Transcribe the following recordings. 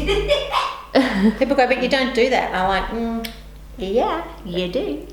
People go, but you don't do that. I'm like, yeah, you do.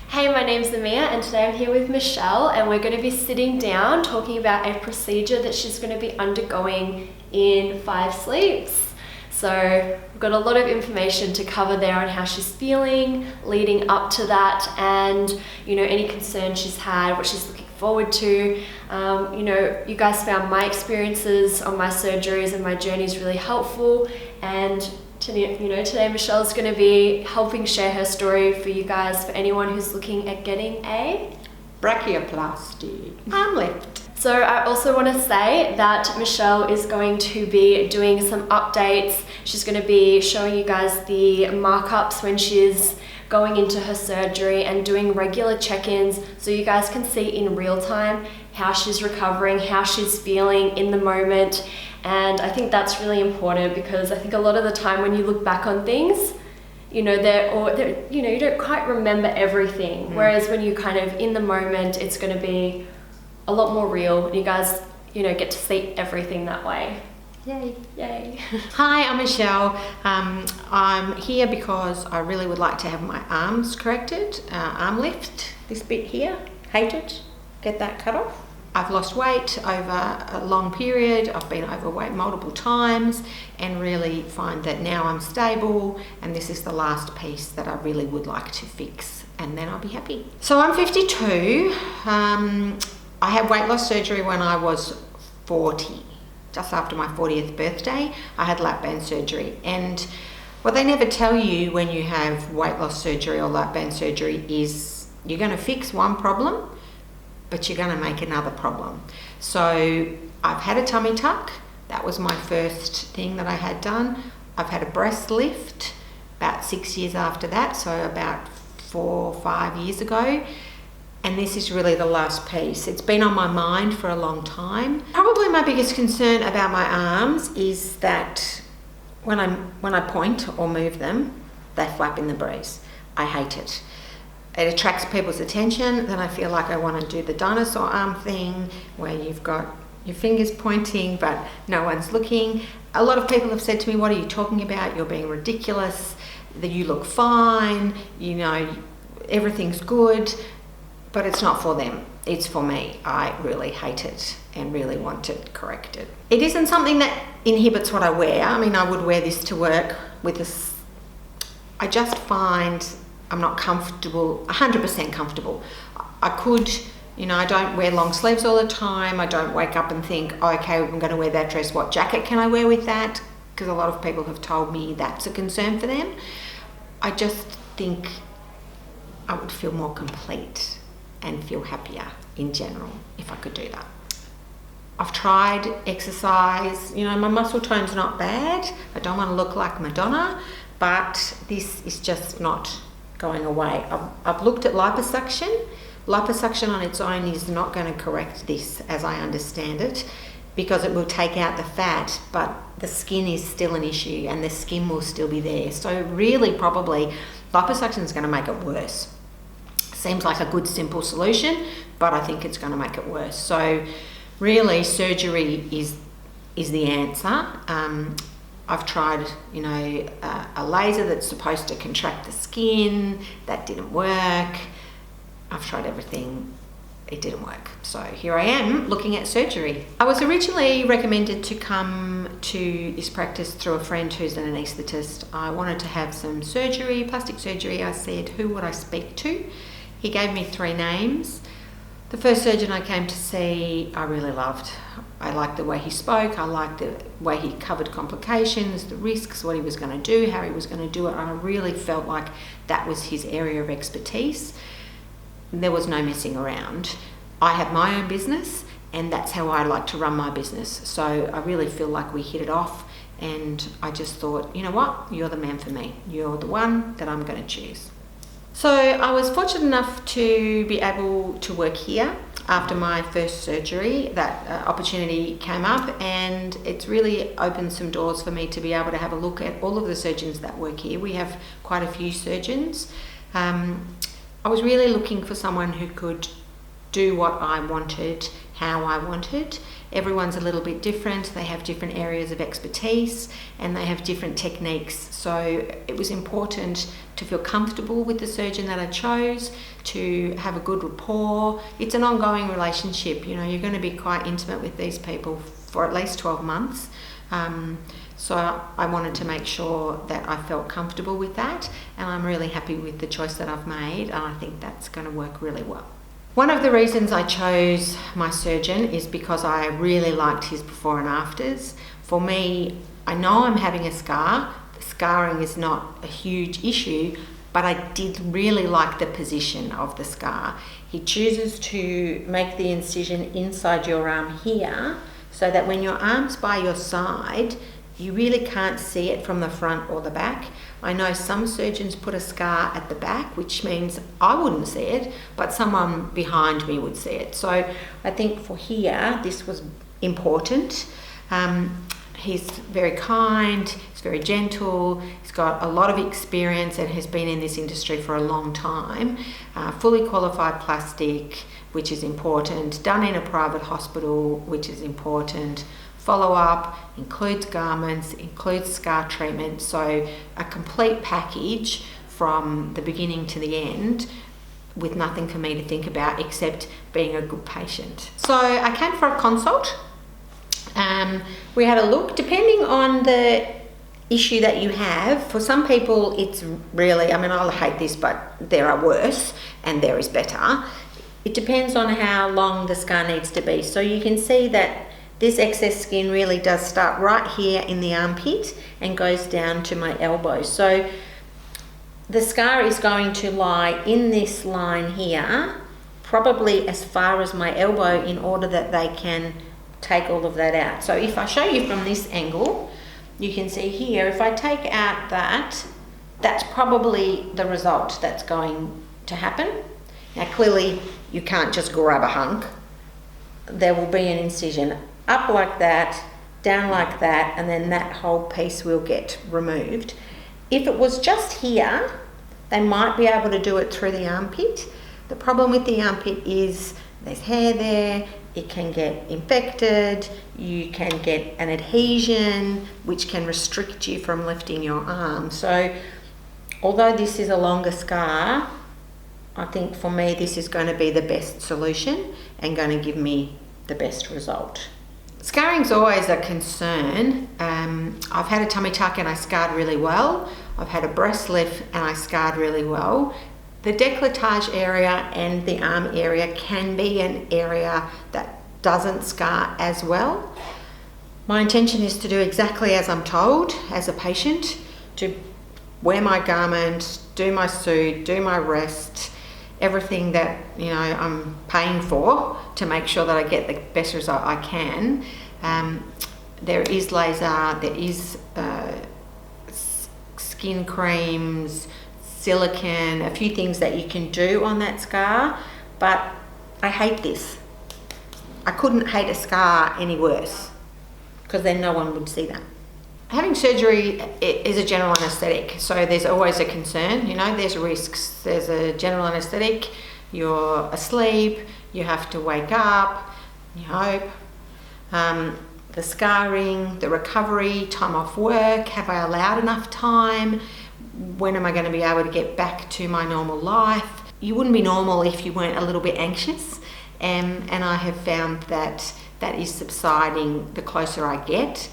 Hey, my name's Amia and today I'm here with Michelle and we're going to be sitting down talking about a procedure that she's going to be undergoing in 5 sleeps. So we've got a lot of information to cover there on how she's feeling leading up to that, and you know, any concerns she's had, what she's looking forward to. You know, you guys found my experiences on my surgeries and my journeys really helpful, and today Michelle's going to be helping share her story for you guys, for anyone who's looking at getting a Brachioplasty, arm lift. So I also want to say that Michelle is going to be doing some updates. She's going to be showing you guys the markups when she's going into her surgery and doing regular check-ins so you guys can see in real time how she's recovering, how she's feeling in the moment. And I think that's really important because I think a lot of the time when you look back on things, you know, you don't quite remember everything. Whereas when you kind of in the moment, it's going to be a lot more real, and you guys, you know, get to see everything that way. Yay. Yay. Hi, I'm Michelle. I'm here because I really would like to have my arms corrected, arm lift, this bit here, hate it, get that cut off. I've lost weight over a long period. I've been overweight multiple times and really find that now I'm stable, and this is the last piece that I really would like to fix, and then I'll be happy. So I'm 52. I had weight loss surgery when I was 40. Just after my 40th birthday, I had lap band surgery. And what they never tell you when you have weight loss surgery or lap band surgery is you're going to fix one problem, but you're going to make another problem. So I've had a tummy tuck. That was my first thing that I had done. I've had a breast lift about 6 years after that, so about 4 or 5 years ago. And this is really the last piece. It's been on my mind for a long time. Probably my biggest concern about my arms is that when I point or move them, they flap in the breeze. I hate it. It attracts people's attention. Then I feel like I want to do the dinosaur arm thing where you've got your fingers pointing but no one's looking. A lot of people have said to me, what are you talking about? You're being ridiculous. That you look fine. You know, everything's good. But it's not for them, it's for me. I really hate it and really want it corrected. It isn't something that inhibits what I wear. I mean, I would wear this to work with this. I just find I'm not comfortable, 100% comfortable. I could, you know, I don't wear long sleeves all the time. I don't wake up and think, oh, okay, I'm gonna wear that dress. What jacket can I wear with that? Because a lot of people have told me that's a concern for them. I just think I would feel more complete and feel happier in general if I could do that. I've tried exercise, you know, my muscle tone's not bad. I don't want to look like Madonna, but this is just not going away. I've looked at liposuction. Liposuction on its own is not going to correct this, as I understand it, because it will take out the fat, but the skin is still an issue and the skin will still be there. So really probably liposuction is going to make it worse. Seems like a good simple solution, but I think it's going to make it worse. So really surgery is the answer. I've tried, you know, a laser that's supposed to contract the skin. That didn't work. I've tried everything. It didn't work. So here I am looking at surgery. I was originally recommended to come to this practice through a friend who's an anaesthetist. I wanted to have some surgery, plastic surgery. I said, who would I speak to? He gave me 3 names. The first surgeon I came to see, I really loved. I liked the way he spoke. I liked the way he covered complications, the risks, what he was going to do, how he was going to do it. And I really felt like that was his area of expertise. There was no messing around. I have my own business, and that's how I like to run my business. So I really feel like we hit it off, and I just thought, you know what? You're the man for me. You're the one that I'm going to choose. So I was fortunate enough to be able to work here after my first surgery. That opportunity came up, and it's really opened some doors for me to be able to have a look at all of the surgeons that work here. We have quite a few surgeons. I was really looking for someone who could do what I wanted how I wanted. Everyone's a little bit different. They have different areas of expertise and they have different techniques. So it was important to feel comfortable with the surgeon that I chose, to have a good rapport. It's an ongoing relationship. You know, you're going to be quite intimate with these people for at least 12 months. So I wanted to make sure that I felt comfortable with that, and I'm really happy with the choice that I've made, and I think that's going to work really well. One of the reasons I chose my surgeon is because I really liked his before and afters. For me, I know I'm having a scar. The scarring is not a huge issue, but I did really like the position of the scar. He chooses to make the incision inside your arm here, so that when your arm's by your side, you really can't see it from the front or the back. I know some surgeons put a scar at the back, which means I wouldn't see it, but someone behind me would see it. So I think for here, this was important. He's very kind, he's very gentle, he's got a lot of experience and has been in this industry for a long time. Fully qualified plastic, which is important, done in a private hospital, which is important. Follow-up, includes garments, includes scar treatment, so a complete package from the beginning to the end with nothing for me to think about except being a good patient. So I came for a consult. We had a look. Depending on the issue that you have, for some people it's really, I mean, I'll hate this, but there are worse and there is better. It depends on how long the scar needs to be. So you can see that this excess skin really does start right here in the armpit and goes down to my elbow. So the scar is going to lie in this line here, probably as far as my elbow, in order that they can take all of that out. So if I show you from this angle, you can see here, if I take out that, that's probably the result that's going to happen. Now clearly you can't just grab a hunk. There will be an incision up like that, down like that, and then that whole piece will get removed. If it was just here, they might be able to do it through the armpit. The problem with the armpit is there's hair there, it can get infected, you can get an adhesion which can restrict you from lifting your arm. So although this is a longer scar, I think for me this is going to be the best solution and going to give me the best result. Scarring's always a concern. I've had a tummy tuck and I scarred really well. I've had a breast lift and I scarred really well. The décolletage area and the arm area can be an area that doesn't scar as well. My intention is to do exactly as I'm told as a patient, to wear my garment, do my suit, do my rest, everything that, you know, I'm paying for to make sure that I get the best result I can. There is laser, there is skin creams, silicone, a few things that you can do on that scar, but I hate this. I couldn't hate a scar any worse, because then no one would see that. Having surgery is a general anaesthetic, so there's always a concern, you know, there's risks. There's a general anaesthetic, you're asleep, you have to wake up, you hope. The scarring, the recovery, time off work, have I allowed enough time? When am I going to be able to get back to my normal life? You wouldn't be normal if you weren't a little bit anxious, and I have found that that is subsiding the closer I get,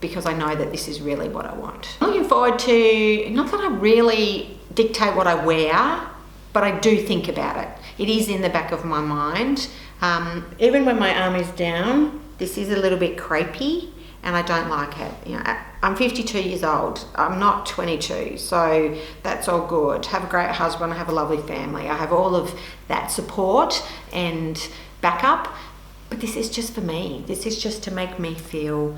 because I know that this is really what I want. I'm looking forward to, not that I really dictate what I wear, but I do think about it. It is in the back of my mind. Even when my arm is down, this is a little bit crepey and I don't like it. You know, I'm 52 years old, I'm not 22, so that's all good. Have a great husband, I have a lovely family, I have all of that support and backup, but this is just for me. This is just to make me feel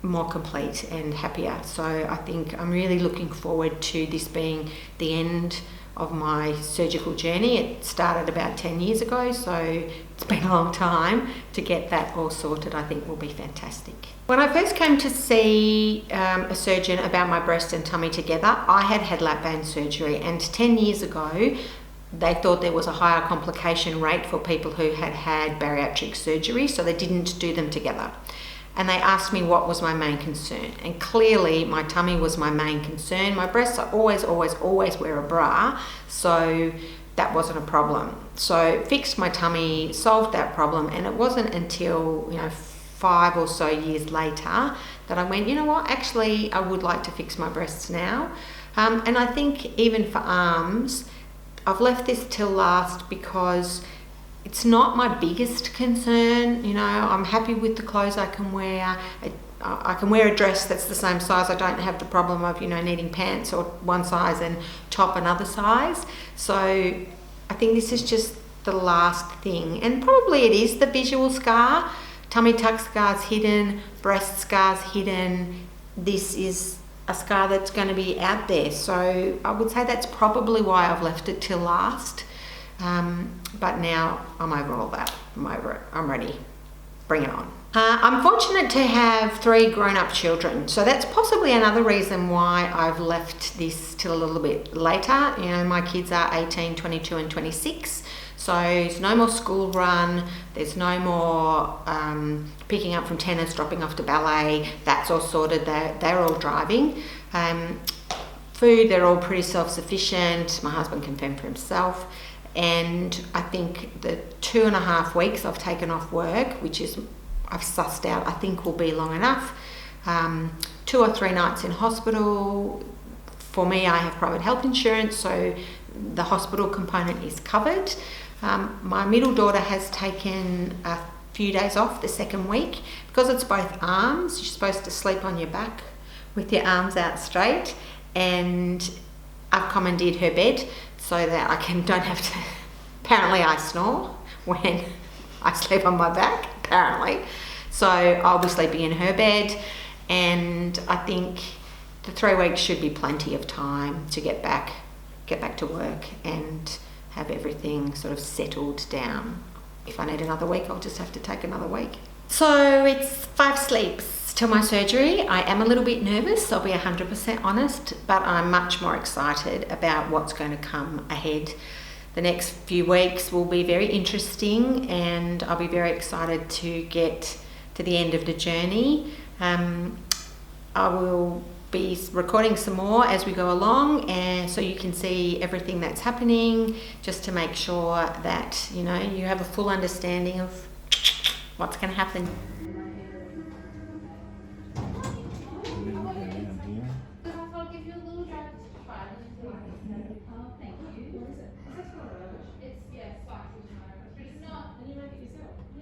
more complete and happier. So I think I'm really looking forward to this being the end of my surgical journey. It started about 10 years ago, so it's been a long time. To get that all sorted, I think will be fantastic. When I first came to see a surgeon about my breast and tummy together, I had lap band surgery, and 10 years ago they thought there was a higher complication rate for people who had had bariatric surgery, so they didn't do them together. And they asked me what was my main concern. And clearly my tummy was my main concern. My breasts, I always wear a bra, so that wasn't a problem. So fixed my tummy, solved that problem, and it wasn't until 5 or so years later that I went, you know what, actually I would like to fix my breasts now. And I think even for arms, I've left this till last because it's not my biggest concern. I'm happy with the clothes I can wear. I can wear a dress that's the same size. I don't have the problem of, needing pants or one size and top another size. So I think this is just the last thing. And probably it is the visual scar. Tummy tuck scars hidden, breast scars hidden. This is a scar that's going to be out there. So I would say that's probably why I've left it till last. But now I'm over all that. I'm over it. I'm ready. Bring it on. I'm fortunate to have 3 grown-up children. So that's possibly another reason why I've left this till a little bit later. My kids are 18, 22 and 26. So there's no more school run. There's no more picking up from tennis, dropping off to ballet. That's all sorted. They're all driving. Food, they're all pretty self-sufficient. My husband can fend for himself. And I think the 2.5 weeks I've taken off work, which is I've sussed out, I think will be long enough. 2 or 3 nights in hospital. For me, I have private health insurance, so the hospital component is covered. My middle daughter has taken a few days off the second week. Because it's both arms, you're supposed to sleep on your back with your arms out straight, and I've commandeered her bed so that I don't have to, apparently I snore when I sleep on my back, apparently. So I'll be sleeping in her bed, and I think the 3 weeks should be plenty of time to get back to work and have everything sort of settled down. If I need another week, I'll just have to take another week. So it's 5 sleeps till my surgery. I am a little bit nervous, I'll be 100% honest, but I'm much more excited about what's going to come ahead. The next few weeks will be very interesting, and I'll be very excited to get to the end of the journey. I will be recording some more as we go along, and so you can see everything that's happening, just to make sure that you have a full understanding of what's going to happen.